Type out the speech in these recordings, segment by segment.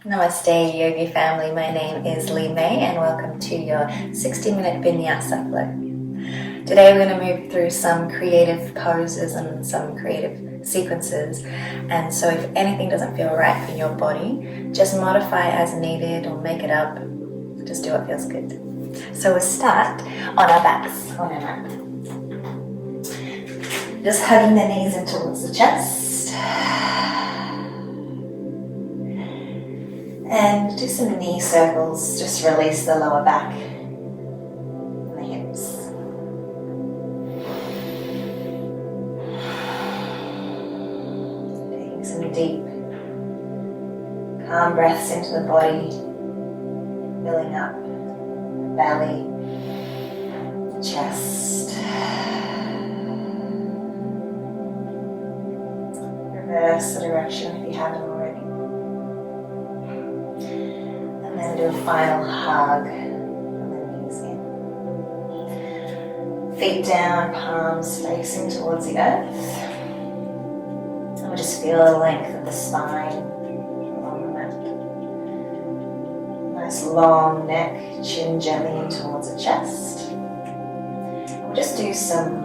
Namaste Yogi family, my name is Lee May and welcome to your 60-minute Vinyasa flow. Today we're going to move through some creative poses and some creative sequences, and so if anything doesn't feel right for your body, just modify as needed or make it up, just do what feels good. So we'll start on our backs, on our mat. Just hugging the knees in towards the chest. And do some knee circles, just release the lower back and the hips. Taking some deep, calm breaths into the body, filling up the belly, chest. Reverse the direction if you haven't already. And then do a final hug from the knees in. Feet down, palms facing towards the earth. And we'll just feel the length of the spine along the mat. Nice long neck, chin gently in towards the chest. And we'll just do some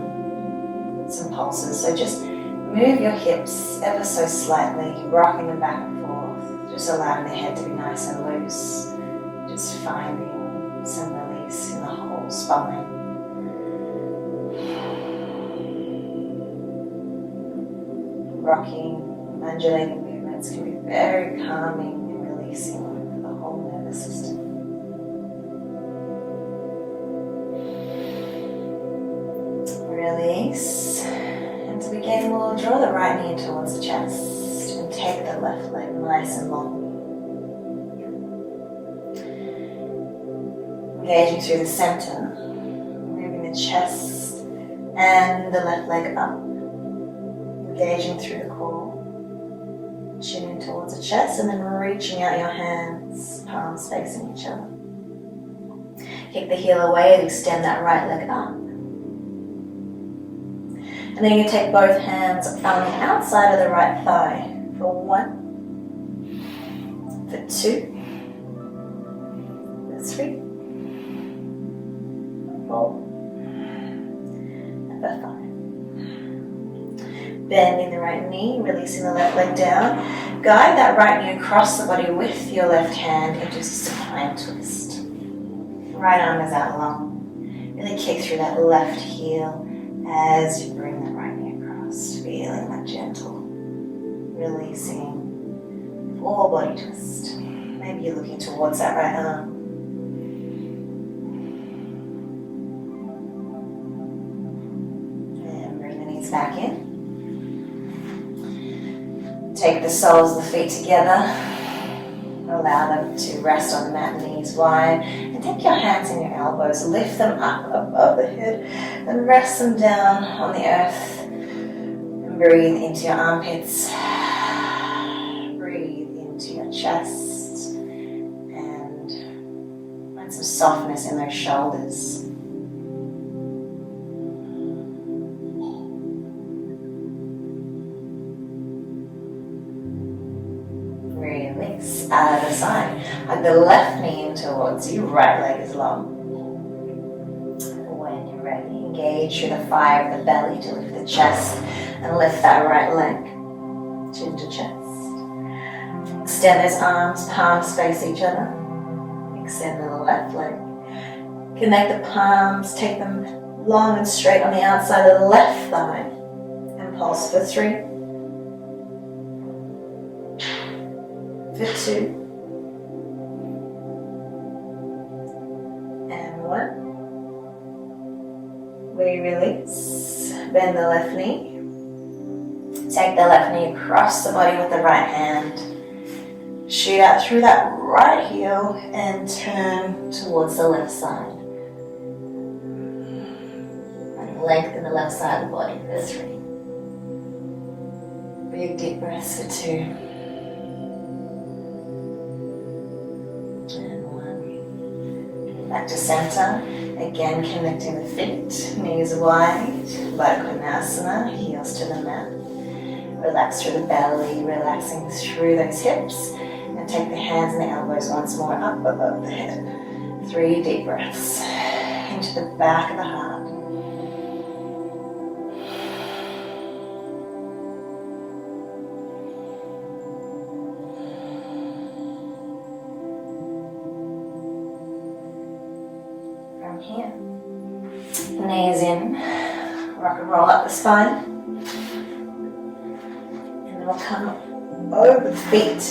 pulses. So just move your hips ever so slightly, rocking them back and forth. Just allowing the head to be nice and loose. Just finding some release in the whole spine. Rocking, undulating movements can be very calming and releasing for the whole nervous system. Release. And to begin, we'll draw the right knee towards the chest. Take the left leg nice and long. Engaging through the center, moving the chest and the left leg up. Engaging through the core, chin in towards the chest, and then reaching out your hands, palms facing each other. Kick the heel away and extend that right leg up. And then you can take both hands on the outside of the right thigh. For 1, for 2, for 3, 4, and for 5. Bending the right knee, releasing the left leg down. Guide that right knee across the body with your left hand into a supine twist. Right arm is out long. Really kick through that left heel as you bring that right knee across, feeling that gentle releasing, full body twist. Maybe you're looking towards that right arm. And bring the knees back in. Take the soles of the feet together. Allow them to rest on the mat, knees wide. And take your hands and your elbows, lift them up above the head and rest them down on the earth. And breathe into your armpits. Chest, and find some softness in those shoulders. Release out of the side. Hug the left knee in towards you, right leg is long. When you're ready, engage through the fire of the belly to lift the chest and lift that right leg, chin to chest. Extend those arms, palms face each other. Extend the left leg. Connect the palms, take them long and straight on the outside of the left thigh. And pulse for 3. For 2. And 1. We release. Bend the left knee. Take the left knee across the body with the right hand. Shoot out through that right heel and turn towards the left side. And lengthen the left side of the body for 3. Big deep breaths for 2. And 1. Back to center. Again, connecting the feet, knees wide, Baddha Konasana, heels to the mat. Relax through the belly, relaxing through those hips. And take the hands and the elbows once more up above the head. 3 deep breaths into the back of the heart. From here, knees in, rock and roll up the spine. And then we'll come over the feet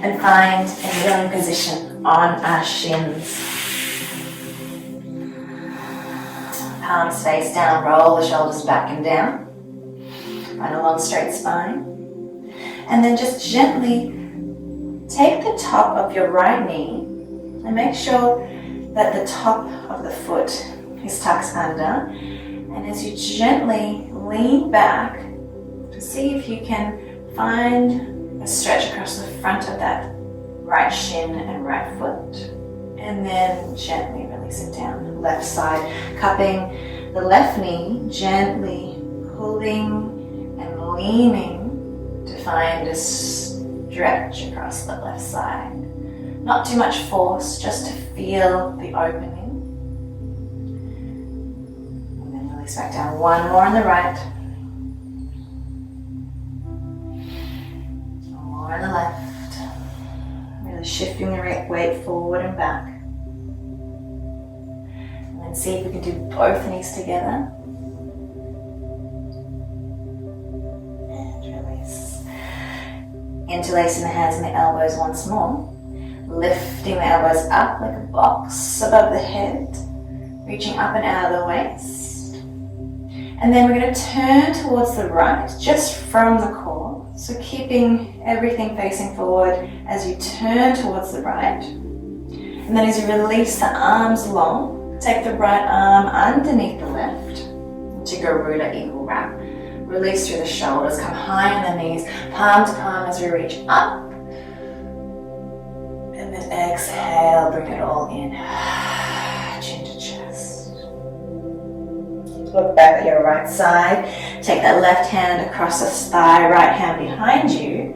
and find a kneeling position on our shins. Palms face down, roll the shoulders back and down. Find a long straight spine. And then just gently take the top of your right knee and make sure that the top of the foot is tucked under. And as you gently lean back, to see if you can find a stretch across the front of that right shin and right foot. And then gently release it down. Left side, cupping the left knee, gently pulling and leaning to find a stretch across the left side. Not too much force, just to feel the opening. And then release back down. One more on the right. One more on the left. Really shifting the weight forward and back. And see if we can do both knees together. And release. Interlacing the hands and the elbows once more. Lifting the elbows up like a box above the head. Reaching up and out of the waist. And then we're going to turn towards the right, just from the core. So keeping everything facing forward as you turn towards the right. And then as you release the arms long, take the right arm underneath the left to Garuda Eagle Wrap. Release through the shoulders, come high on the knees, palm to palm as we reach up. And then exhale, bring it all in, chin to chest. Look back at your right side, take that left hand across the thigh, right hand behind you,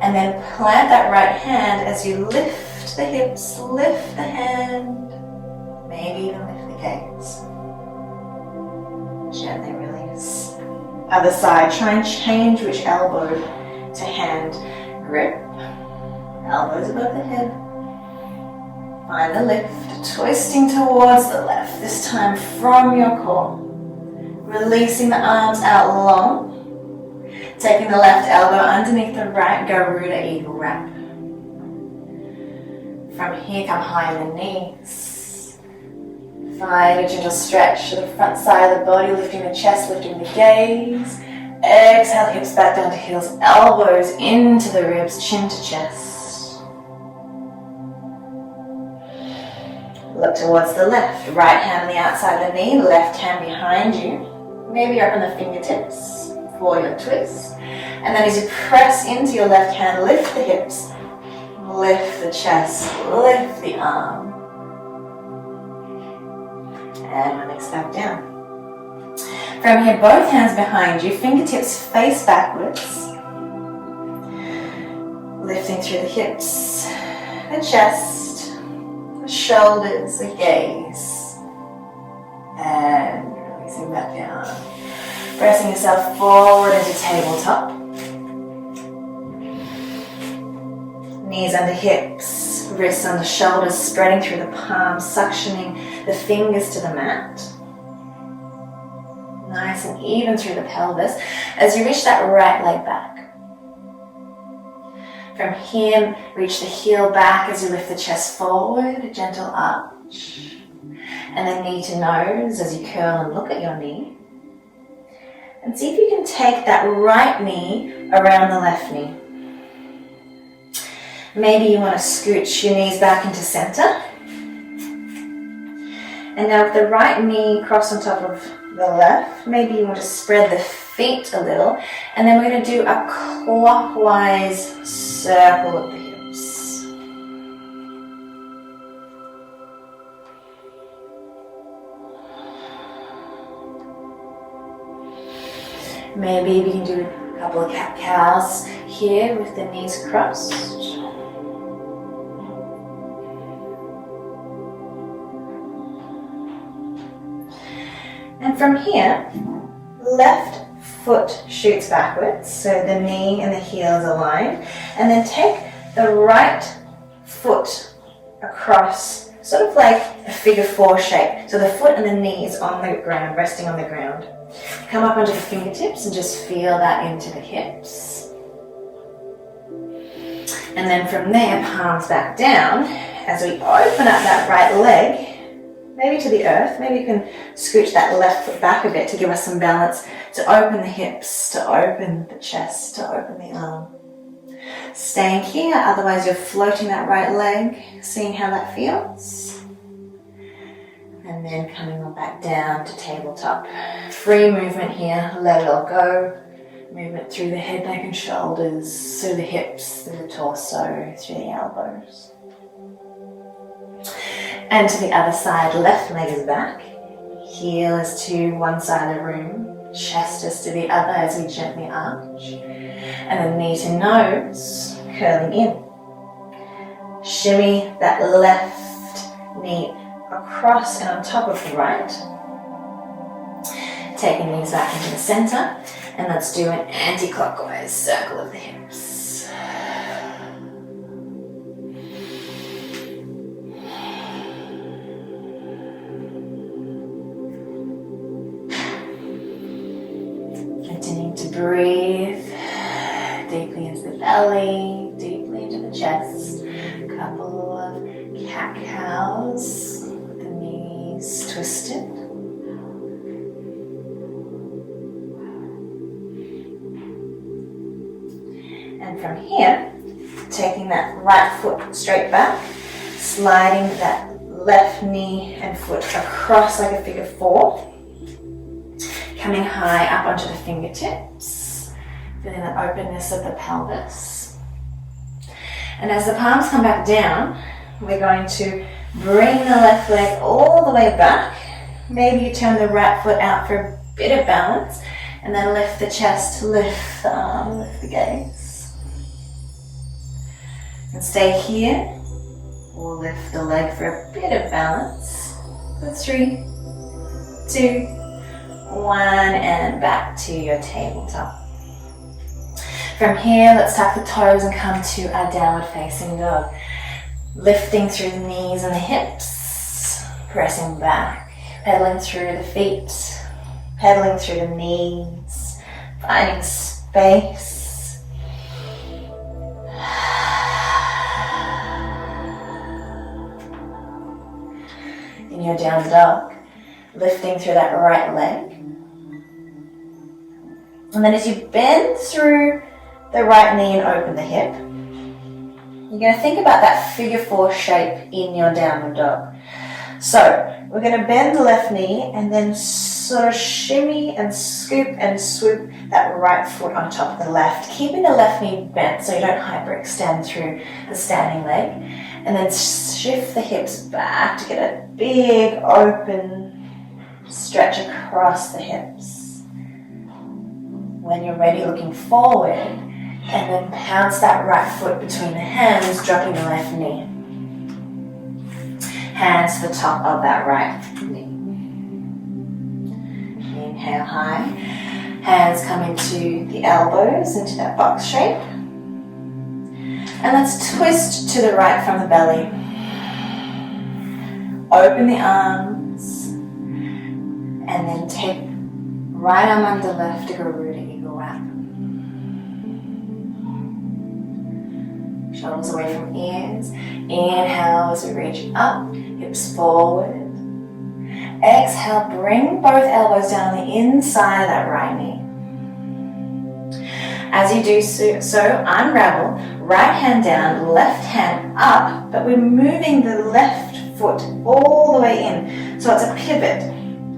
and then plant that right hand as you lift the hips, lift the hand, maybe even lift the gaze. Gently release. Other side, try and change which elbow to hand grip. Elbows above the head. Find the lift, twisting towards the left, this time from your core. Releasing the arms out long. Taking the left elbow underneath the right, Garuda Eagle Wrap. From here, come high on the knees. Find a gentle stretch to the front side of the body, lifting the chest, lifting the gaze. Exhale, hips back down to heels, elbows into the ribs, chin to chest. Look towards the left, right hand on the outside of the knee, left hand behind you. Maybe open the fingertips for your twist. And then as you press into your left hand, lift the hips, lift the chest, lift the arm. And release back down. From here, both hands behind you, fingertips face backwards. Lifting through the hips, the chest, the shoulders, the gaze. And releasing back down. Pressing yourself forward into tabletop. Knees under hips, wrists under shoulders, spreading through the palms, suctioning the fingers to the mat. Nice and even through the pelvis as you reach that right leg back. From here, reach the heel back as you lift the chest forward, a gentle arch. And then knee to nose as you curl and look at your knee. And see if you can take that right knee around the left knee. Maybe you want to scooch your knees back into center. And now with the right knee crossed on top of the left, maybe you want to spread the feet a little. And then we're going to do a clockwise circle of the hips. Maybe we can do a couple of cat-cows here with the knees crossed. And from here, left foot shoots backwards, so the knee and the heel is aligned, and then take the right foot across, sort of like a figure 4 shape. So the foot and the knee is on the ground, resting on the ground. Come up onto the fingertips and just feel that into the hips. And then from there, palms back down as we open up that right leg, maybe to the earth. Maybe you can scooch that left foot back a bit to give us some balance, to open the hips, to open the chest, to open the arm. Staying here, otherwise you're floating that right leg, seeing how that feels. And then coming on back down to tabletop. Free movement here, let it all go. Movement through the head, neck and shoulders, through the hips, through the torso, through the elbows. And to the other side, left leg is back. Heel is to one side of the room. Chest is to the other as we gently arch. And then knee to nose, curling in. Shimmy that left knee across and on top of the right. Taking these back into the center. And let's do an anti-clockwise circle of the hips. Continuing to breathe deeply into the belly, deeply into the chest. A couple of cat-cows with the knees twisted. And from here, taking that right foot straight back, sliding that left knee and foot across like a figure 4, coming high up onto the fingertips, feeling that openness of the pelvis. And as the palms come back down, we're going to bring the left leg all the way back. Maybe you turn the right foot out for a bit of balance, and then lift the chest, lift the arm, lift the gaze. And stay here, or lift the leg for a bit of balance. For 3, 2, 1, and back to your tabletop. From here, let's tuck the toes and come to our downward facing dog. Lifting through the knees and the hips, pressing back, pedaling through the feet, pedaling through the knees, finding space. In your down dog, lifting through that right leg. And then as you bend through the right knee and open the hip, you're going to think about that figure 4 shape in your downward dog. So we're going to bend the left knee and then sort of shimmy and scoop and swoop that right foot on top of the left, keeping the left knee bent so you don't hyperextend through the standing leg. And then shift the hips back to get a big open stretch across the hips. When you're ready, looking forward, and then pounce that right foot between the hands, dropping the left knee. Hands to the top of that right knee. Inhale high. Hands come into the elbows, into that box shape. And let's twist to the right from the belly. Open the arms. And then take right arm under left to Garuda Eagle Wrap. Shoulders away from ears. Inhale as we reach up, hips forward. Exhale, bring both elbows down on the inside of that right knee. As you do so, unravel, right hand down, left hand up, but we're moving the left foot all the way in. So it's a pivot.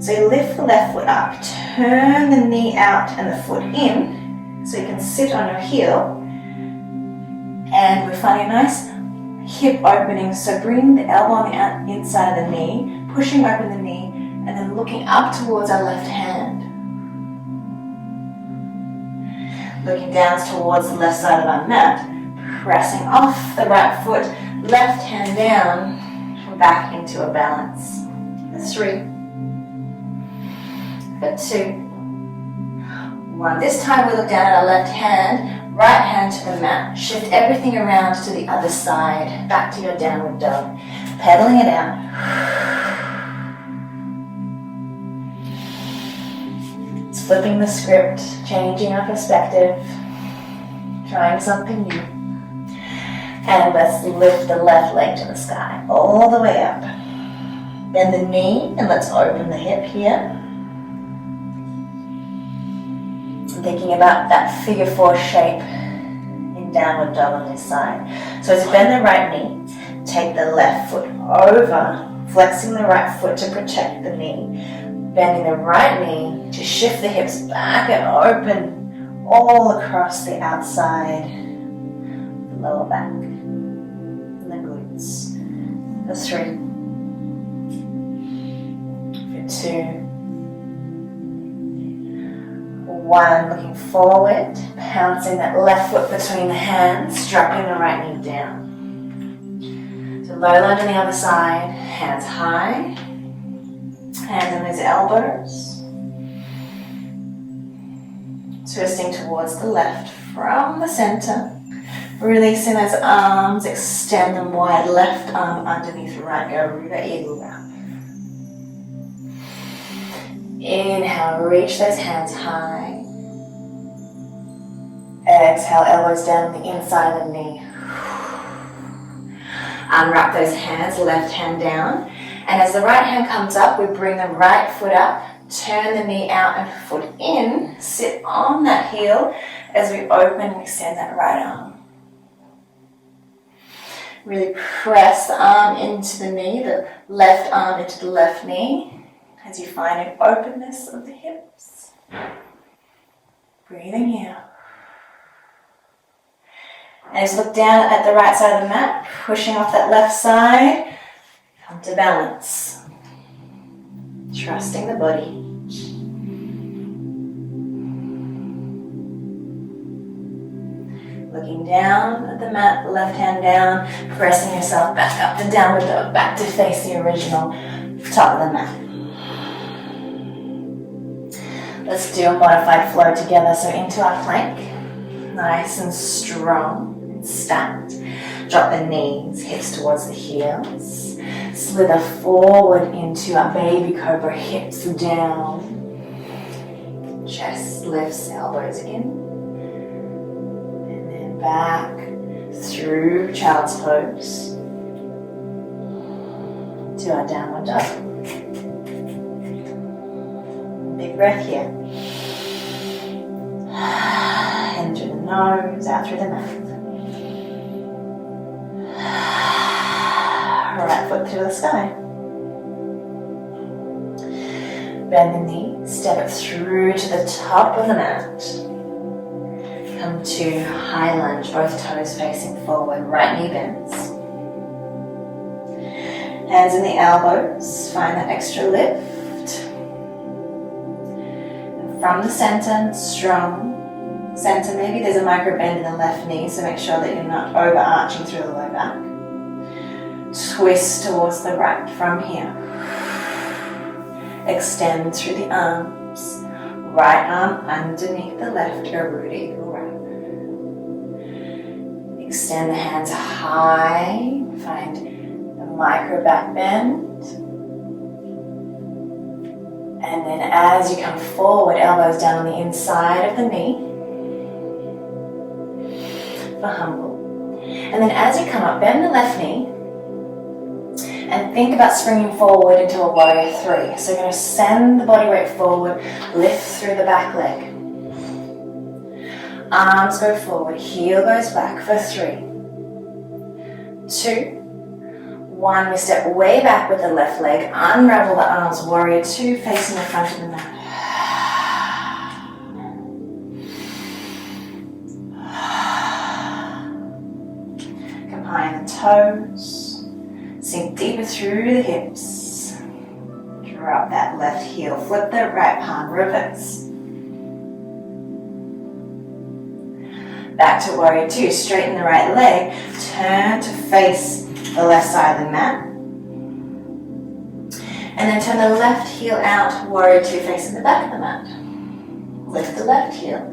So you lift the left foot up, turn the knee out and the foot in, so you can sit on your heel. And we're finding a nice hip opening, so bring the elbow on the inside of the knee, pushing open the knee, and then looking up towards our left hand. Looking down towards the left side of our mat, pressing off the right foot, left hand down, back into a balance. 3, for 2, 1. This time we look down at our left hand, right hand to the mat. Shift everything around to the other side, back to your downward dog. Pedaling it out. It's flipping the script, changing our perspective, trying something new. And let's lift the left leg to the sky, all the way up. Bend the knee and let's open the hip here. I'm thinking about that figure 4 shape in downward dog on this side. So as you bend the right knee, take the left foot over, flexing the right foot to protect the knee. Bending the right knee to shift the hips back and open all across the outside, the lower back, and the glutes. For 3, for 2, 1, looking forward, pouncing that left foot between the hands, dropping the right knee down. So low lunge on the other side, hands high, hands on those elbows. Twisting towards the left from the center. Releasing those arms, extend them wide, left arm underneath right, Garuda Eagle Wrap. Inhale, reach those hands high. Exhale, elbows down on the inside of the knee. Unwrap those hands, left hand down. And as the right hand comes up, we bring the right foot up, turn the knee out and foot in, sit on that heel as we open and extend that right arm. Really press the arm into the knee, the left arm into the left knee, as you find an openness of the hips. Breathing here. And as you look down at the right side of the mat, pushing off that left side, come to balance. Trusting the body. Looking down at the mat, left hand down, pressing yourself back up to downward dog, back to face the original top of the mat. Let's do a modified flow together. So into our plank, nice and strong and stacked. Drop the knees, hips towards the heels. Slither forward into our baby cobra, hips down. Chest lifts, elbows in. And then back through child's pose to our downward dog. Big breath here. In through the nose, out through the mouth. Right foot through the sky. Bend the knee, step it through to the top of the mat. Come to high lunge, both toes facing forward, right knee bends. Hands in the elbows, find that extra lift. And from the center, strong center, maybe there's a micro bend in the left knee, so make sure that you're not overarching through the low back. Twist towards the right from here. Extend through the arms. Right arm underneath the left, Garuda Eagle Wrap. Extend the hands high. Find the micro back bend. And then as you come forward, elbows down on the inside of the knee. For humble. And then as you come up, bend the left knee. And think about springing forward into a warrior 3. So you're going to send the body weight forward, lift through the back leg. Arms go forward, heel goes back for 3, 2, 1. We step way back with the left leg, unravel the arms, warrior 2, facing the front of the mat. Come high in the toes. Sink deeper through the hips. Drop that left heel. Flip the right palm. Reverse. Back to warrior 2. Straighten the right leg. Turn to face the left side of the mat. And then turn the left heel out, warrior two facing the back of the mat. Lift the left heel,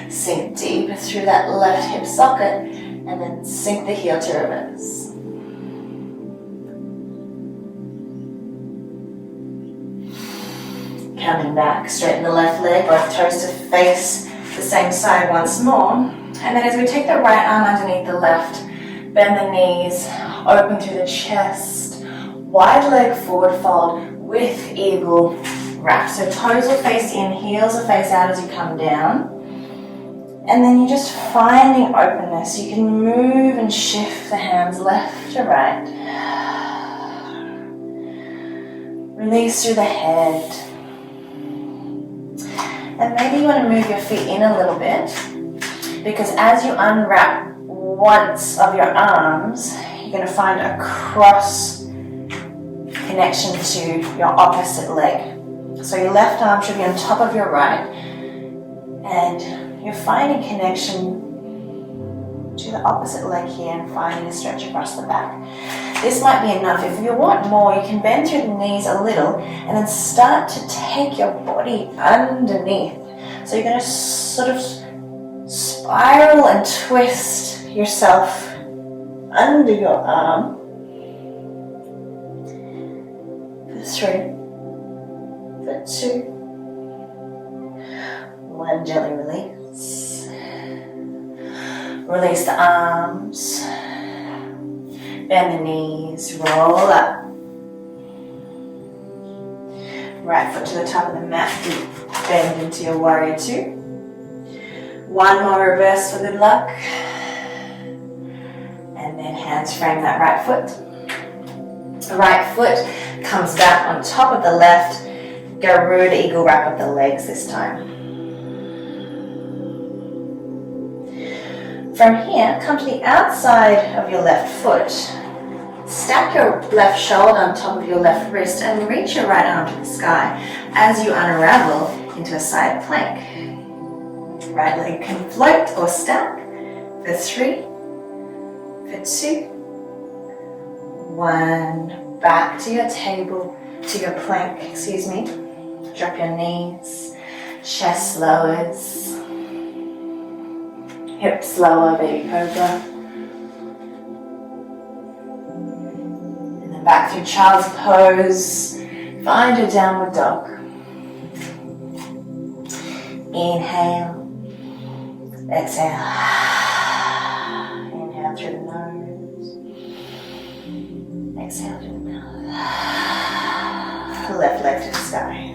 sink deeper through that left hip socket, and then sink the heel to reverse. Coming back, straighten the left leg, both toes to face the same side once more. And then as we take the right arm underneath the left, bend the knees, open through the chest, wide leg forward fold with eagle wrap. So toes will face in, heels will face out as you come down. And then you're just finding openness. You can move and shift the hands left to right. Release through the head. And maybe you want to move your feet in a little bit, because as you unwrap once of your arms, you're going to find a cross connection to your opposite leg. So your left arm should be on top of your right, and you're finding connection to the opposite leg here and finding a stretch across the back. This might be enough. If you want more, you can bend through the knees a little and then start to take your body underneath. So you're going to sort of spiral and twist yourself under your arm. For 3, for 2, 1, gently release. Release the arms. Bend the knees, roll up. Right foot to the top of the mat, bend into your warrior two. One more reverse for good luck. And then hands frame that right foot. The right foot comes back on top of the left. Garuda eagle wrap up the legs this time. From here, come to the outside of your left foot. Stack your left shoulder on top of your left wrist and reach your right arm to the sky as you unravel into a side plank. Right leg can float or stack for 3, for 2, 1. Back to your table, to your plank, Drop your knees, chest lowers. Hips lower, baby cobra. And then back through child's pose. Find your downward dog. Inhale. Exhale. Inhale through the nose. Exhale through the mouth. Left leg to the sky.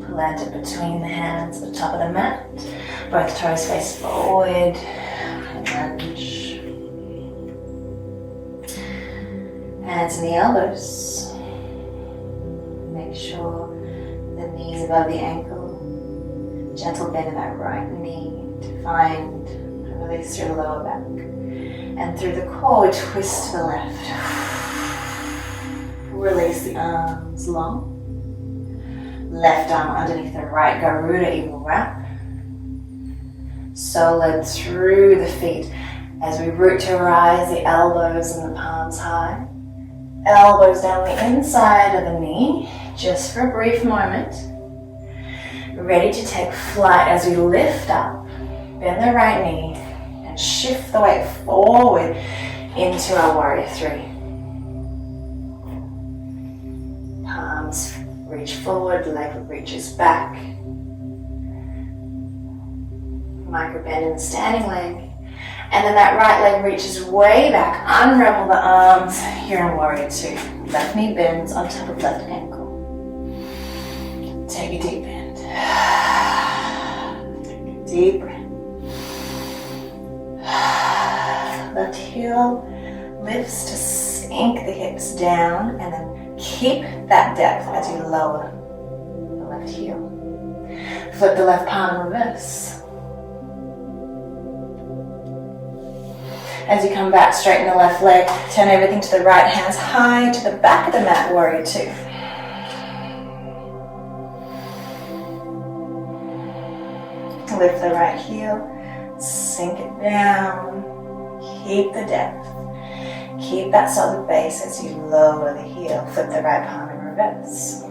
Plant it between the hands at the top of the mat. Both toes face forward. Lunge. Hands in the elbows. Make sure the knees above the ankle. Gentle bend in that right knee to find and release through the lower back. And through the core, we twist to the left. Release the arms long. Left arm underneath the right, Garuda eagle wrap. Solid through the feet as we root to rise, the elbows and the palms high. Elbows down the inside of the knee, just for a brief moment. Ready to take flight as we lift up, bend the right knee, and shift the weight forward into our warrior three. Palms reach forward, leg reaches back. Micro bend in the standing leg. And then that right leg reaches way back. Unravel the arms here in warrior two. Left knee bends on top of left ankle. Take a deep bend. Take a deep breath. Left heel lifts to sink the hips down, and then keep that depth as you lower the left heel. Flip the left palm in reverse. As you come back, straighten the left leg, turn everything to the right, hands high to the back of the mat, warrior two. Lift the right heel, sink it down, keep the depth. Keep that solid base as you lower the heel. Flip the right palm in reverse.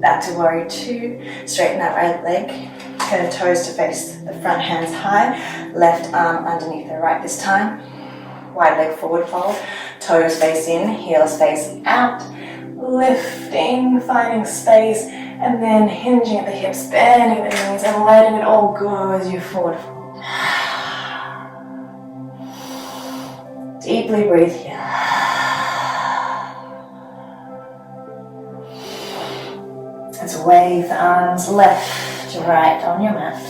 Back to warrior two. Straighten that right leg. Turn the toes to face the front, hands high. Left arm underneath the right this time. Wide leg forward fold. Toes face in, heels face out. Lifting, finding space, and then hinging at the hips, bending the knees, and letting it all go as you forward fold. Deeply breathe here. Let's wave the arms left to right on your mat.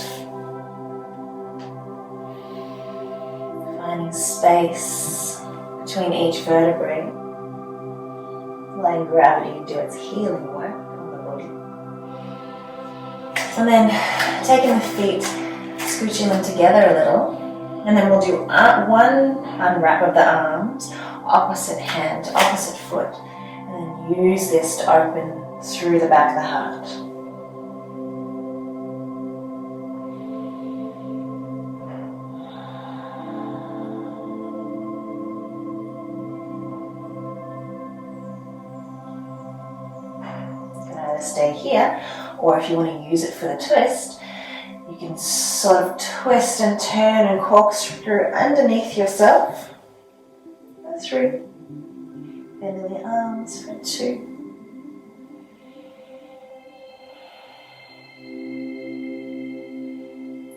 Finding space between each vertebrae. Letting gravity do its healing work on the body. And then taking the feet, scooching them together a little. And then we'll do one unwrap of the arms, opposite hand, opposite foot. And then use this to open through the back of the heart. You can either stay here, or if you want to use it for the twist, you can sort of twist and turn and corkscrew underneath yourself. Through. Bending the arms for two.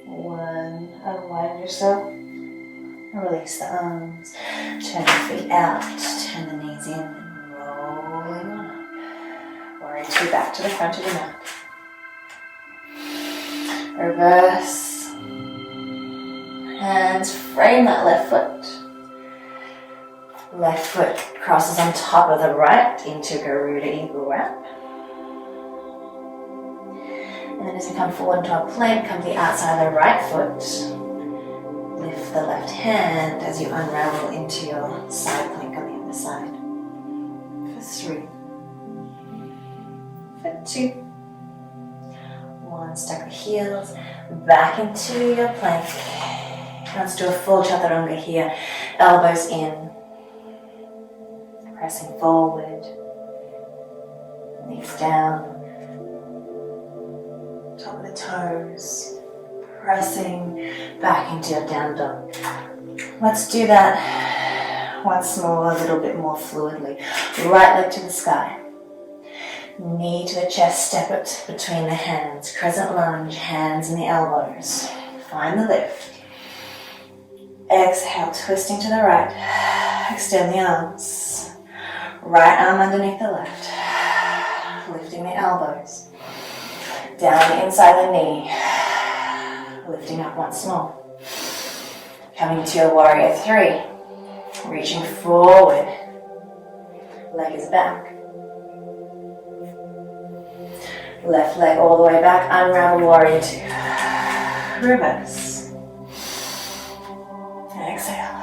One. Unwind yourself. Release the arms. Turn the feet out. Turn the knees in and rolling on up. Warrior two back to the front of your mat. Reverse. Hands frame that left foot. Left foot crosses on top of the right into Garuda Eagle Wrap. And then as you come forward into a plank, come to the outside of the right foot. Lift the left hand as you unravel into your side plank on the other side. For three. For two. One, stack the heels, back into your plank. Let's do a full chaturanga here. Elbows in, pressing forward, knees down, top of the toes, pressing back into your down dog. Let's do that once more, a little bit more fluidly. Right leg to the sky. Knee to the chest, step it between the hands. Crescent lunge, hands and the elbows. Find the lift. Exhale, twisting to the right. Extend the arms. Right arm underneath the left. Lifting the elbows. Down the inside of the knee. Lifting up once more. Coming to your warrior three. Reaching forward. Leg is back. Left leg all the way back, unravel warrior two. Reverse. And exhale.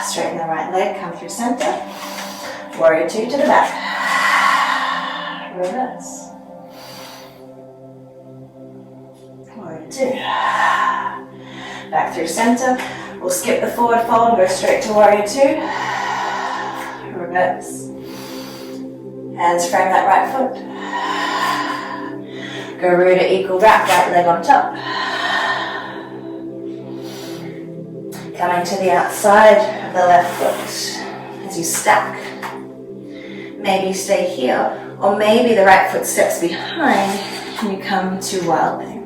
Straighten the right leg, come through center. Warrior two to the back. Reverse. Warrior two. Back through center. We'll skip the forward fold and go straight to warrior two. Reverse. Hands frame that right foot. Garuda Eagle Wrap, right leg on top. Coming to the outside of the left foot as you stack. Maybe stay here, or maybe the right foot steps behind and you come to wild thing.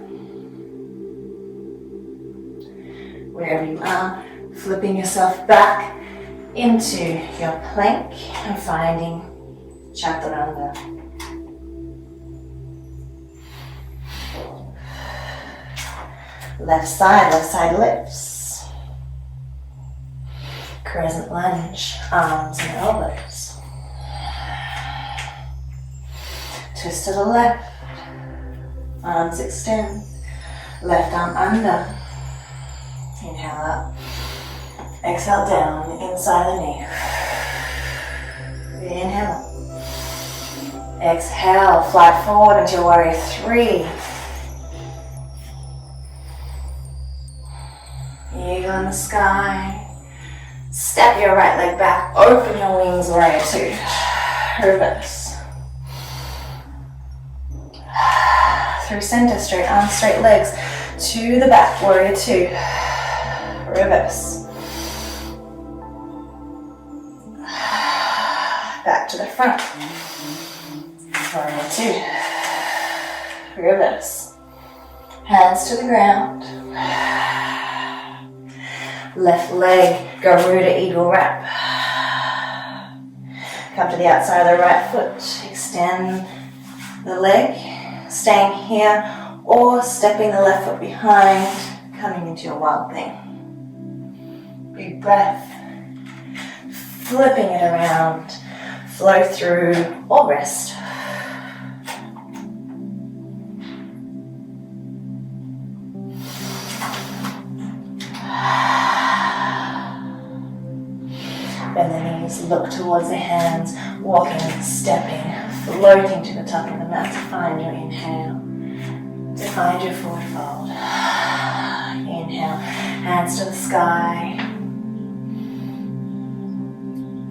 Wherever you are, flipping yourself back into your plank and finding chaturanga. Left side lifts. Crescent lunge, arms and elbows. Twist to the left. Arms extend. Left arm under. Inhale up. Exhale down, inside the knee. Inhale up. Exhale, fly forward into warrior three. Eagle the sky. Step your right leg back, open your wings, warrior two. Reverse. Through center, straight arms, straight legs. To the back, warrior two. Reverse. Back to the front. Warrior two. Reverse. Hands to the ground. Left leg, Garuda Eagle Wrap. Come to the outside of the right foot. Extend the leg, staying here, or stepping the left foot behind, coming into your wild thing. Big breath. Flipping it around. Flow through or rest. Bend the knees, look towards the hands, walking, stepping, floating to the top of the mat to find your inhale, to find your forward fold. Inhale, hands to the sky.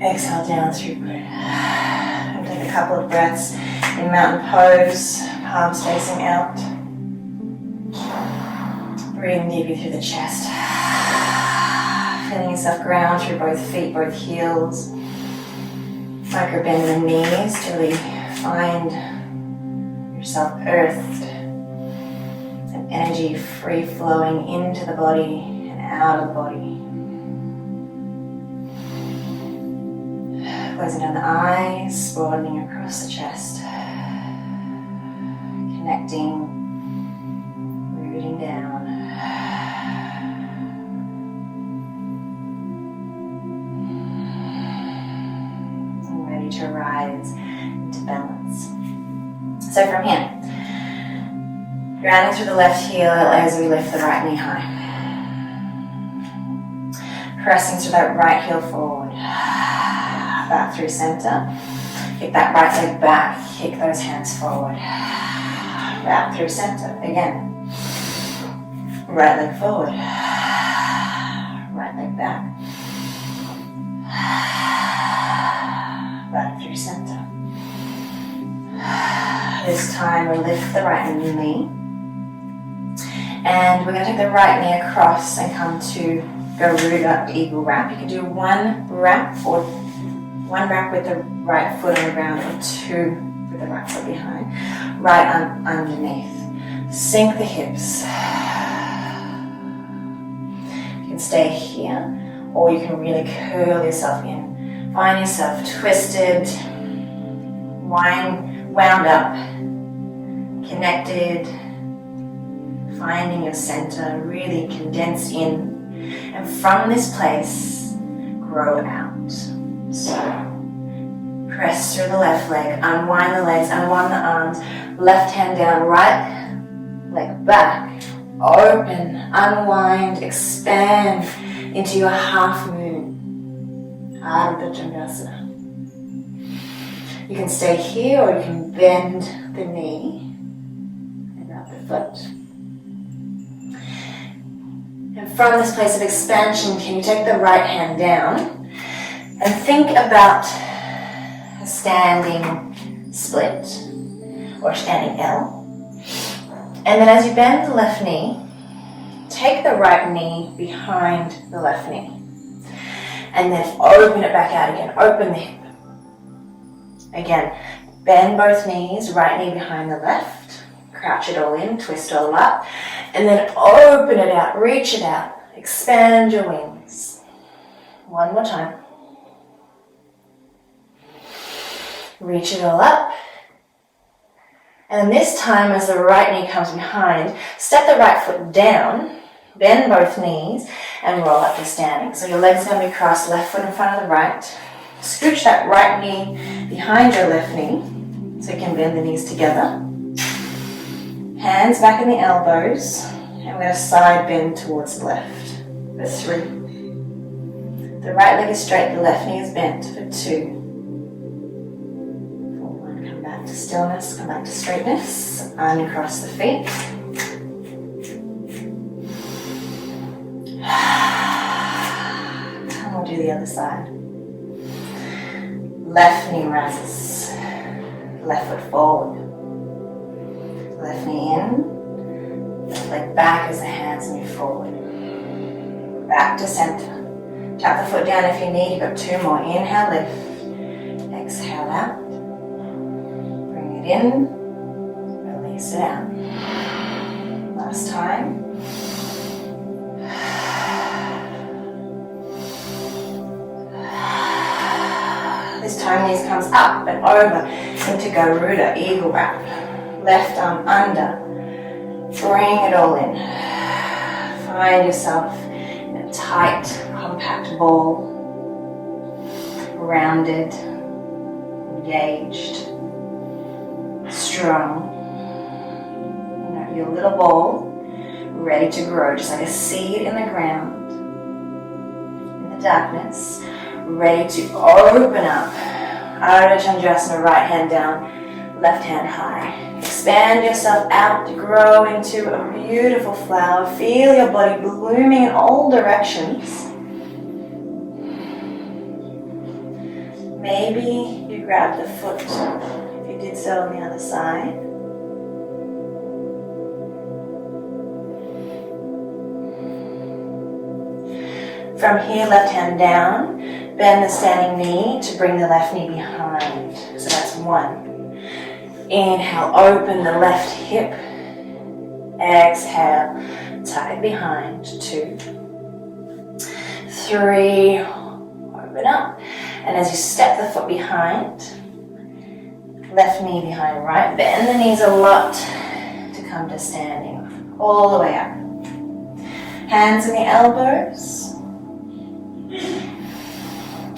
Exhale down through breath. And take a couple of breaths in mountain pose, palms facing out. Breathing deeply through the chest. Feeling yourself ground through both feet, both heels. Micro bend the knees to really find yourself earthed. And energy free flowing into the body and out of the body. Closing down the eyes, broadening across the chest. Connecting, rooting down. To rise into balance. So from here, grounding through the left heel as we lift the right knee high. Pressing through that right heel forward. Back through center. Kick that right leg back. Kick those hands forward. Back through center. Again. Right leg forward. Right leg back. Back through center. This time we lift the right knee. And we're going to take the right knee across and come to Garuda Eagle Wrap. You can do one wrap with the right foot on the ground or two with the right foot behind. Right arm underneath. Sink the hips. You can stay here or you can really curl yourself in. Find yourself twisted, wound up, connected, finding your center, really condensed in. And from this place, grow out. So, press through the left leg, unwind the legs, unwind the arms, left hand down, right leg back, open, unwind, expand into your half moon. Ardha Chandrasana. You can stay here or you can bend the knee and wrap the foot. And from this place of expansion, can you take the right hand down and think about a standing split or standing L. And then as you bend the left knee, take the right knee behind the left knee. And then open it back out again. Open the hip. Again, bend both knees, right knee behind the left. Crouch it all in, twist all up. And then open it out, reach it out. Expand your wings. One more time. Reach it all up. And this time as the right knee comes behind, step the right foot down. Bend both knees and roll up to standing. So your legs are going to be crossed, left foot in front of the right. Scooch that right knee behind your left knee so you can bend the knees together. Hands back in the elbows. And we're going to side bend towards the left for 3. The right leg is straight, the left knee is bent for 2. For 1, come back to stillness, come back to straightness. Uncross the feet. other side. Left knee rises, left foot forward. Left knee in, left leg back as the hands move forward. Back to center. Tap the foot down if you need. You've got 2 more. Inhale, lift. Exhale out. Bring it in. Release it out. Last time. This time knees comes up and over into Garuda, eagle wrap. Left arm under. Bring it all in. Find yourself in a tight, compact ball. Rounded, engaged, strong. You know, your little ball ready to grow, just like a seed in the ground. In the darkness, ready to open up. Ardha Chandrasana, right hand down, left hand high. Expand yourself out to grow into a beautiful flower. Feel your body blooming in all directions. Maybe you grab the foot if you did so on the other side. From here, left hand down, bend the standing knee to bring the left knee behind. So that's 1. Inhale, open the left hip. Exhale, tuck it behind. 2, 3, open up. And as you step the foot behind, left knee behind right, bend the knees a lot to come to standing, all the way up. Hands in the elbows.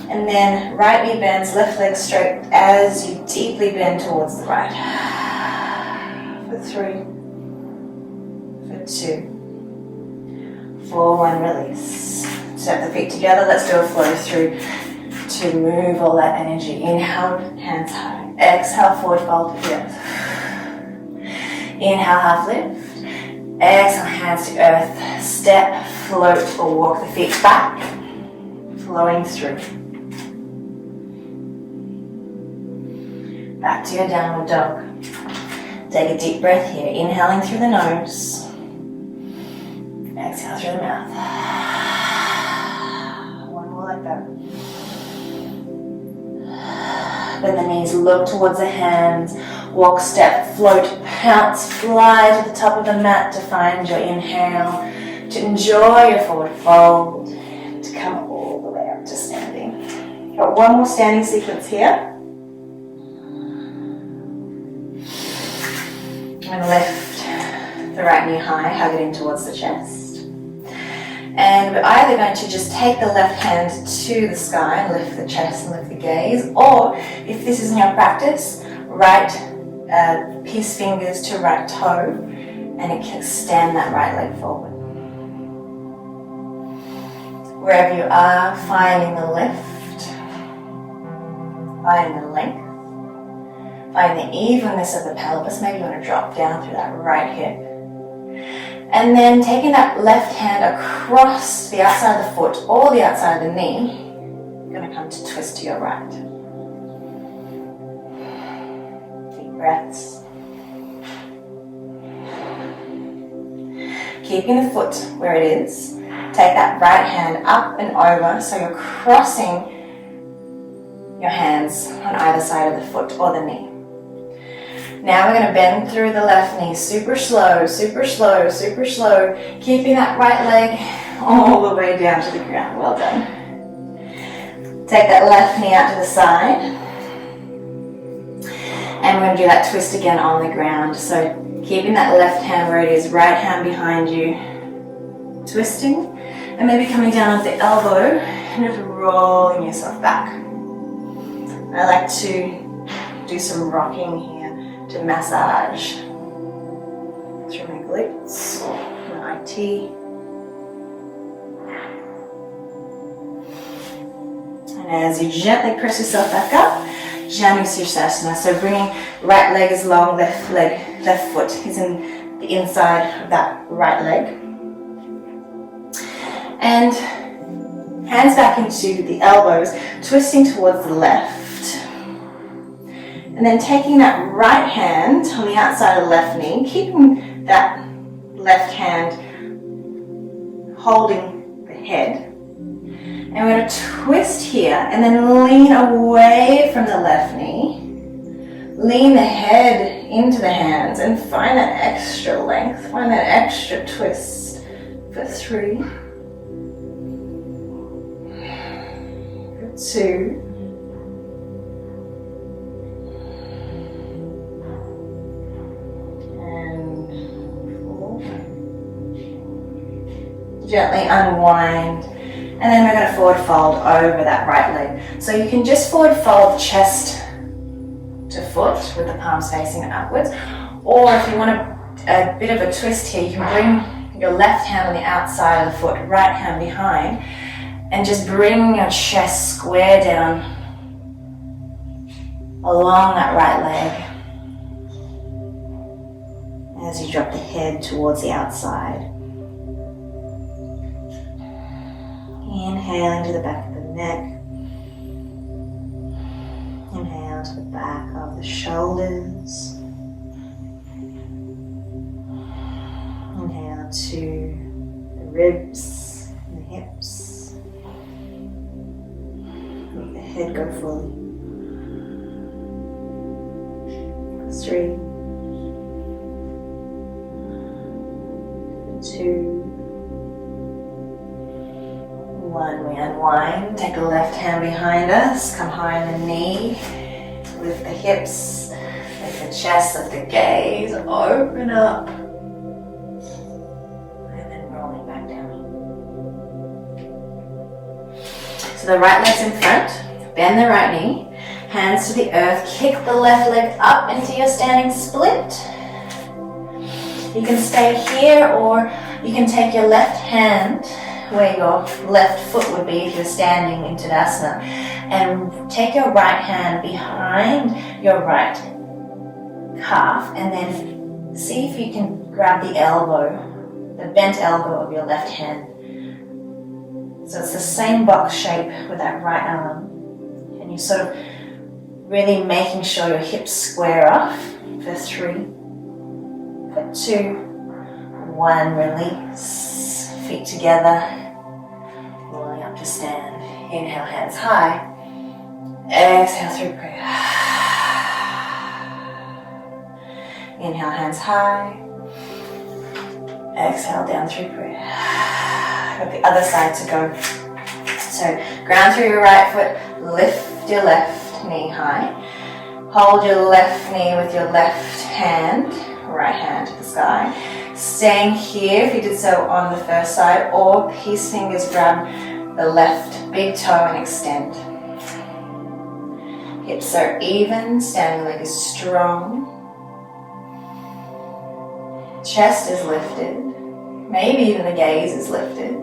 And then right knee bends, left leg straight as you deeply bend towards the right. For 3, for 2, for 1, release. Step the feet together, let's do a flow through to move all that energy. Inhale, hands high. Exhale, forward fold to the earth. Inhale, half lift. Exhale, hands to earth. Step, float, or walk the feet back, flowing through. Back to your downward dog. Take a deep breath here, inhaling through the nose. Exhale through the mouth. 1 more like that. Bend the knees, look towards the hands. Walk, step, float, pounce, fly to the top of the mat to find your inhale, to enjoy your forward fold, to come all the way up to standing. Got 1 more standing sequence here. I'm going to lift the right knee high, hug it in towards the chest. And we're either going to just take the left hand to the sky and lift the chest and lift the gaze, or if this isn't your practice, right pierce fingers to right toe and it can extend that right leg forward. Wherever you are, finding the lift, finding the length. Find the evenness of the pelvis. Maybe you want to drop down through that right hip. And then taking that left hand across the outside of the foot or the outside of the knee, you're going to come to twist to your right. Deep breaths. Keeping the foot where it is. Take that right hand up and over so you're crossing your hands on either side of the foot or the knee. Now we're going to bend through the left knee, super slow, super slow, super slow, keeping that right leg all the way down to the ground. Well done. Take that left knee out to the side. And we're going to do that twist again on the ground. So keeping that left hand where it is, right hand behind you, twisting, and maybe coming down onto the elbow and just rolling yourself back. I like to do some rocking here to massage through my glutes, my IT. And as you gently press yourself back up, Janu Sirsasana. So bringing right leg is long, left foot is in the inside of that right leg. And Hands back into the elbows, twisting towards the left. And then taking that right hand on the outside of the left knee, keeping that left hand holding the head. And we're going to twist here and then lean away from the left knee. Lean the head into the hands and find that extra length, find that extra twist for 3, for 2, and 4. Gently unwind. And then we're going to forward fold over that right leg. So you can just forward fold chest to foot with the palms facing upwards. Or if you want a bit of a twist here, you can bring your left hand on the outside of the foot, right hand behind, and just bring your chest square down along that right leg as you drop the head towards the outside. Inhaling to the back of the neck. Inhale to the back of the shoulders. Inhale to the ribs and the hips. Let the head go fully. 3, 2, 1, we unwind, take the left hand behind us, come high on the knee, lift the hips, lift the chest, lift the gaze, open up, and then rolling back down. So the right leg's in front, bend the right knee, hands to the earth, kick the left leg up into your standing split. You can stay here or you can take your left hand where your left foot would be if you're standing in Tadasana, and take your right hand behind your right calf and then see if you can grab the elbow, the bent elbow of your left hand. So it's the same box shape with that right arm, and you're sort of really making sure your hips square off for 3, for 2, 1, release, feet together. Rolling up to stand. Inhale, hands high. Exhale through prayer. Inhale, hands high. Exhale down through prayer. Got the other side to go. So ground through your right foot. Lift your left knee high. Hold your left knee with your left hand. Right hand to the sky. Staying here if you did so on the first side, or peace fingers grab the left big toe and extend. Hips are even, standing leg is strong. Chest is lifted. Maybe even the gaze is lifted.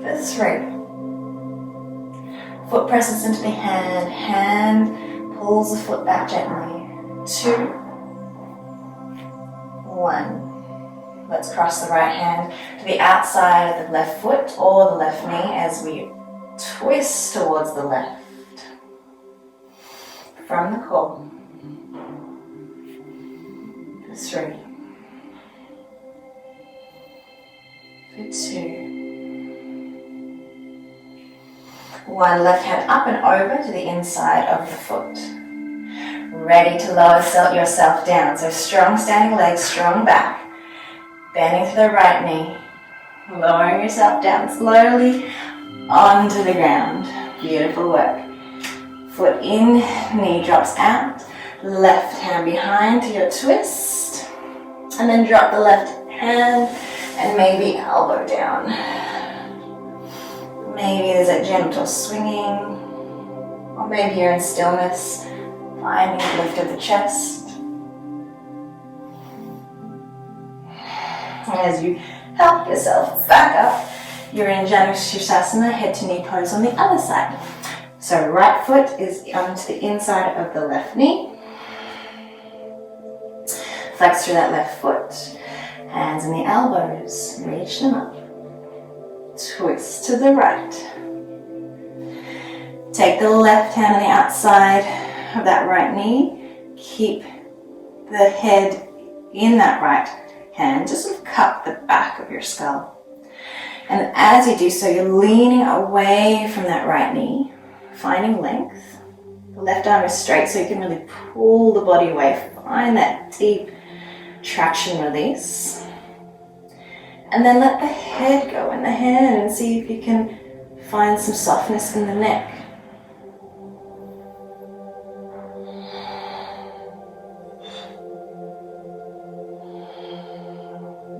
For 3. Foot presses into the hand. Hand pulls the foot back gently. 2, 1. Let's cross the right hand to the outside of the left foot or the left knee as we twist towards the left. From the core. For 3. For 2. 1, left hand up and over to the inside of the foot. Ready to lower yourself down. So strong standing legs, strong back. Bending to the right knee, lowering yourself down slowly onto the ground. Beautiful work. Foot in, knee drops out, left hand behind to your twist, and then drop the left hand and maybe elbow down. Maybe there's a gentle swinging, or maybe you're in stillness, finding the lift of the chest. As you help yourself back up, you're in Janushirasana, head to knee pose on the other side. So right foot is onto the inside of the left knee. Flex through that left foot. Hands in the elbows, reach them up. twist to the right. Take the left hand on the outside of that right knee. Keep the head in that right hand. Just sort of cup the back of your skull. And as you do so, you're leaning away from that right knee, finding length. The left arm is straight so you can really pull the body away. Find that deep traction release. And then let the head go in the hand and see if you can find some softness in the neck.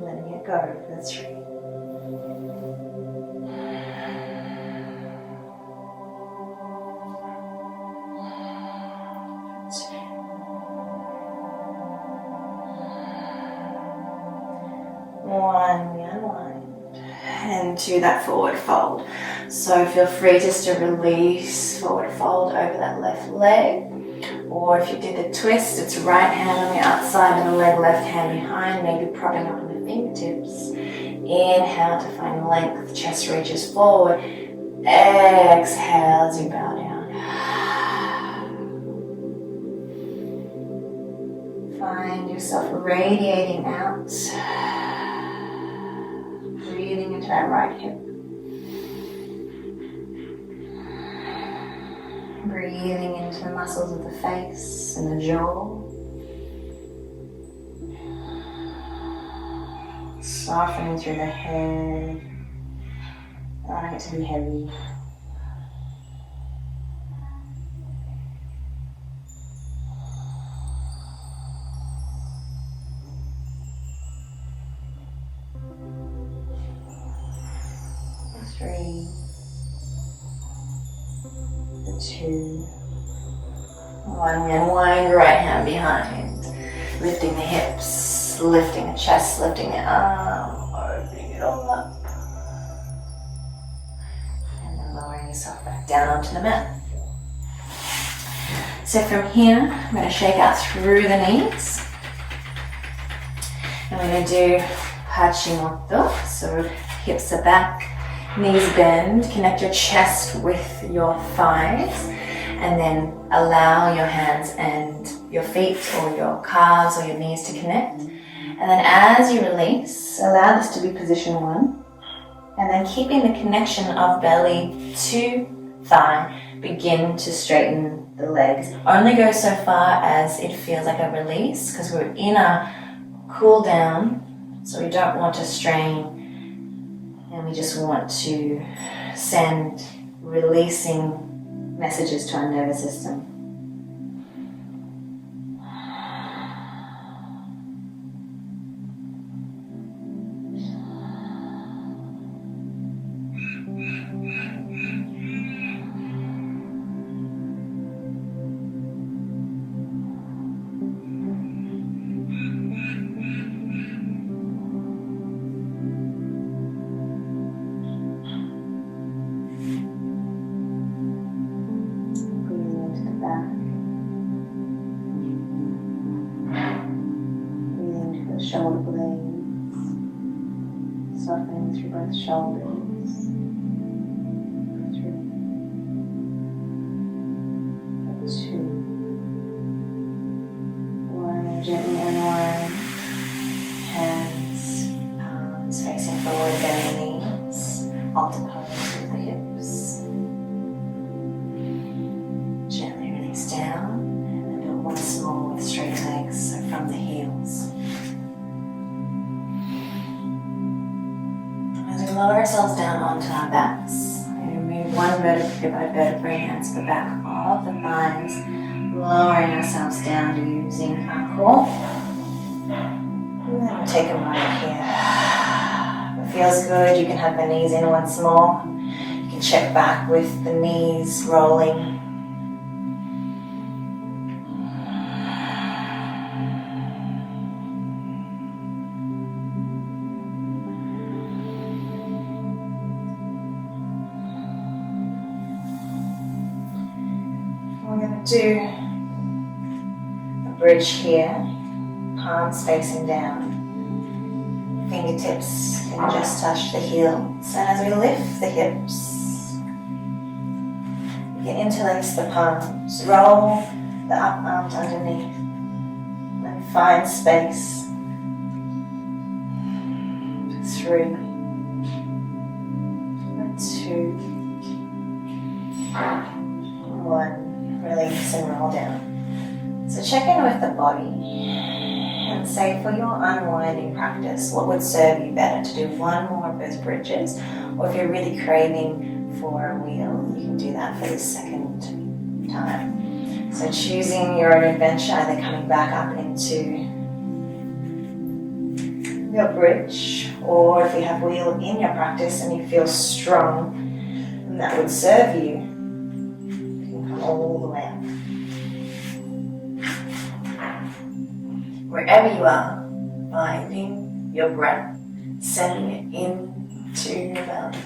Letting it go for 3. 1, we unwind, and to that forward fold. So feel free just to release, forward fold over that left leg. Or if you did the twist, it's right hand on the outside of the leg, left hand behind, maybe propping up on the fingertips. Inhale to find length, chest reaches forward. Exhale as you bow down. Find yourself radiating out. Breathing into that right hip. Breathing into the muscles of the face and the jaw. Softening through the head. Allowing it to be heavy. Three, 2, 1. We unwind, right hand behind, lifting the hips, lifting the chest, lifting the arm, opening it all up, and then lowering yourself back down onto the mat. So from here, I'm going to shake out through the knees. I'm going to do Hachimoto, so hips are back. Knees bend, connect your chest with your thighs, and then allow your hands and your feet or your calves or your knees to connect. And then as you release, allow this to be position 1. And then keeping the connection of belly to thigh, begin to straighten the legs. Only go so far as it feels like a release, because we're in a cool down, so we don't want to strain. And we just want to send releasing messages to our nervous system. Shoulder blades, softening through both shoulders. 3, 2, 1. Gently unwind. Hands, palms facing forward, bend the knees. Alter pose with the hips. Gently release down, and then build once more with straight legs, so from the heels. Lower ourselves down onto our backs. We're going to move one vertebrae by vertebrae, hands to the back of the thighs, lowering ourselves down using our core. And then we'll take a moment here. If it feels good, you can have the knees in once more. You can check back with the knees rolling. Do a bridge here, palms facing down. Fingertips can just touch the heels. And as we lift the hips, you can interlace the palms, roll the up arms underneath, and find space. 3, 2, 1. Release and roll down. So check in with the body and say, for your unwinding practice, what would serve you better, to do one more of those bridges, or if you're really craving for a wheel, you can do that for the second time. So choosing your own adventure, either coming back up into your bridge, or if you have wheel in your practice and you feel strong and that would serve you, you can come all the way up. Wherever you are, finding your breath, sending it into your belly,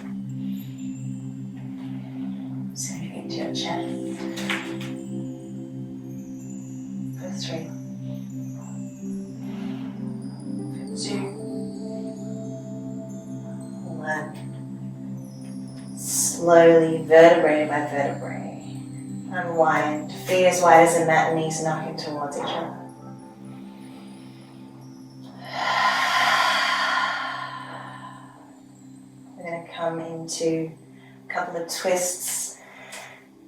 sending it into your chest. For 3, for 2, 1. Slowly, vertebrae by vertebrae, unwind. Feet as wide as a mat, knees knocking towards each other. We're going to come into a couple of twists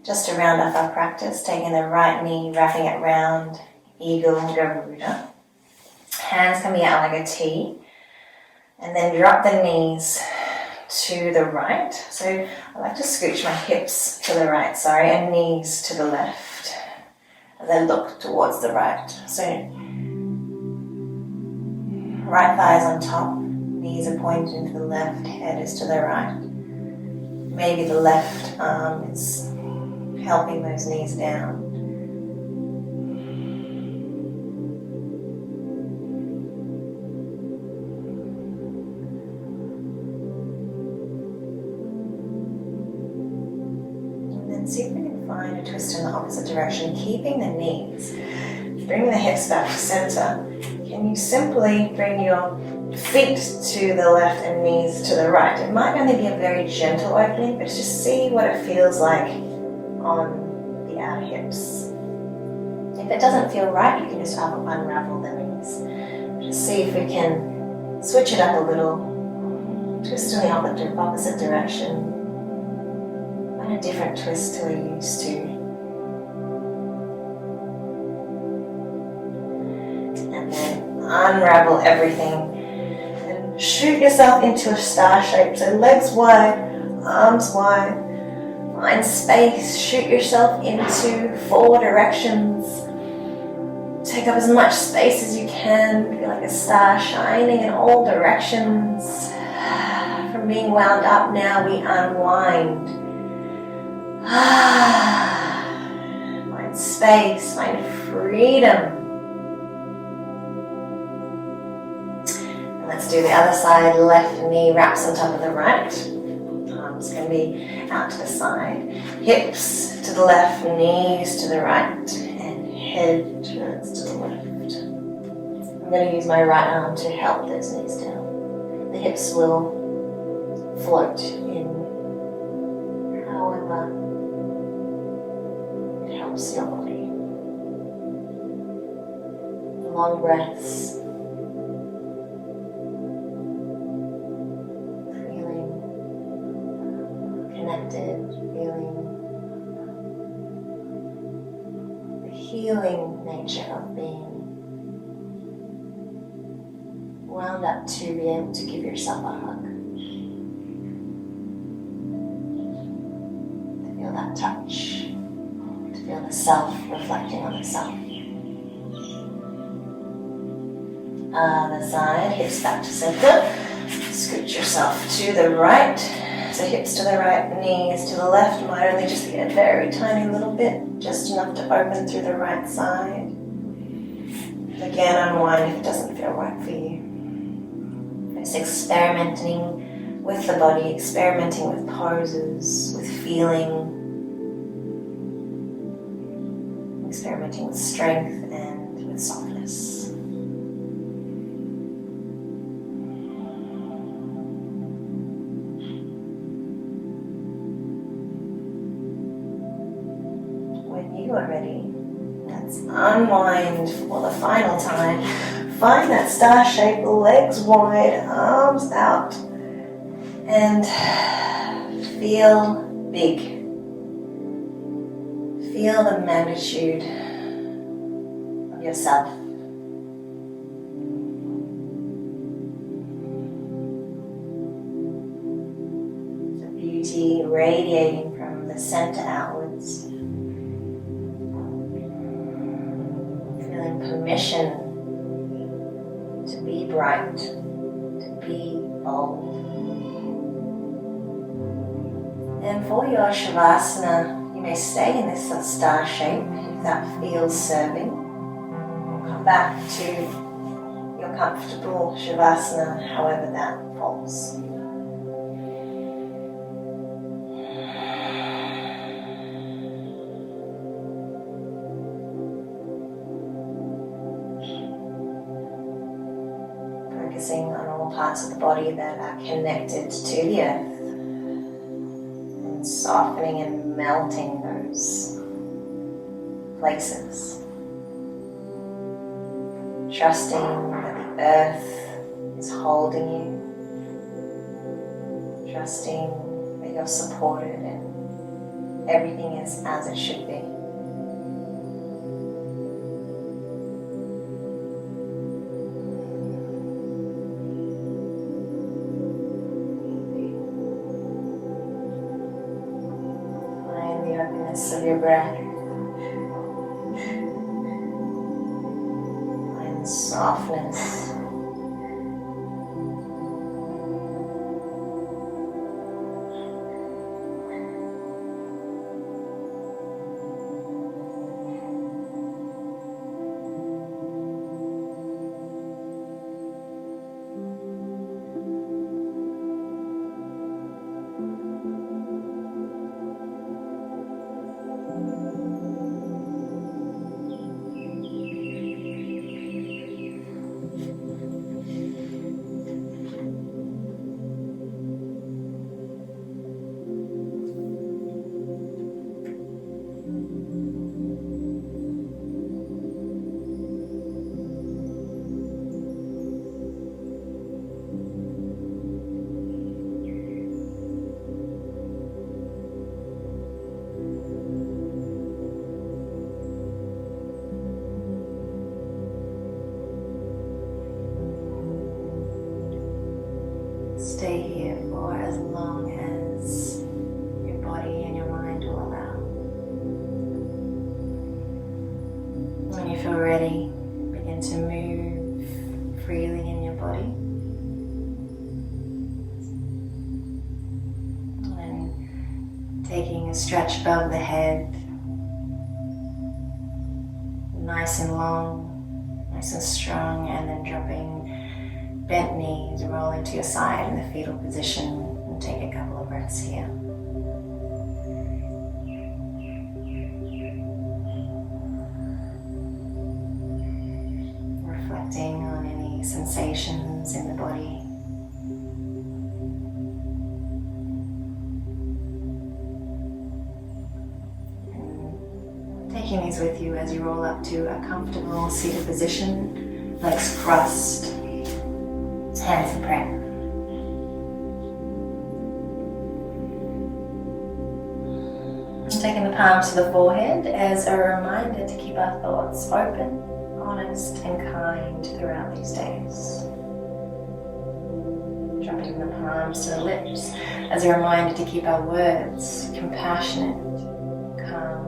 just to round off our practice, taking the right knee, wrapping it round, eagle, Garuda. Hands coming out like a T, and then drop the knees to the right. So I like to scooch my hips to the right, and knees to the left, and then look towards the right. So right thighs on top, knees are pointing to the left, head is to the right. Maybe the left arm is helping those knees down. See if we can find a twist in the opposite direction, keeping the knees, bringing the hips back to center. Can you simply bring your feet to the left and knees to the right? It might only be a very gentle opening, but just see what it feels like on the outer hips. If it doesn't feel right, you can just unravel the knees. Just see if we can switch it up a little, twist in the opposite direction. A different twist to we're used to. And then unravel everything and shoot yourself into a star shape. So legs wide, arms wide, find space, shoot yourself into 4 directions. Take up as much space as you can, feel like a star shining in all directions. From being wound up, now we unwind. Find space, find freedom. And let's do the other side. Left knee wraps on top of the right. Arms can be out to the side. Hips to the left, knees to the right, and head turns to the left. I'm going to use my right arm to help those knees down. The hips will float in however your body. Long breaths. Feeling connected, feeling the healing nature of being wound up to be able to give yourself a hug. To feel that touch. Feel the self reflecting on the self. Other side, hips back to center. Scoot yourself to the right. So hips to the right, knees to the left. Might only just be a very tiny little bit, just enough to open through the right side. Again, unwind if it doesn't feel right for you. It's experimenting with the body, experimenting with poses, with feeling, experimenting with strength and with softness. you are ready, let's unwind for the final time. Find that star shape, legs wide, arms out, and feel big. Feel the magnitude of yourself. The beauty radiating from the center outwards. Feeling permission to be bright, to be bold. And for your Shavasana, you may stay in this star shape if that feels serving. Come back to your comfortable Shavasana, however that falls. Focusing on all parts of the body that are connected to the earth. Softening and melting those places. Trusting that the earth is holding you. Trusting that you're supported and everything is as it should be. Of your breath and softness. Stay here for as long as your body and your mind will allow. When you feel ready, begin to move freely in your body. And taking a stretch above the head, nice and long, nice and strong, and then dropping bent knees, rolling to your side in the fetal position, and take a couple of breaths here. Reflecting on any sensations in the body. And taking these with you as you roll up to a comfortable seated position, legs crossed. Hands in prayer. I'm taking the palms to the forehead as a reminder to keep our thoughts open, honest and kind throughout these days. Dropping the palms to the lips as a reminder to keep our words compassionate, calm,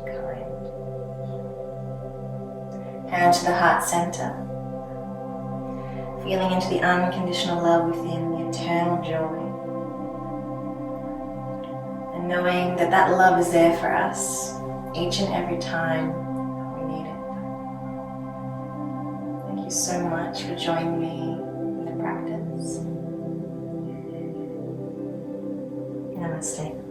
kind. Hand to the heart center. Feeling into the unconditional love within, the eternal joy. And knowing that that love is there for us each and every time we need it. Thank you so much for joining me in the practice. Namaste.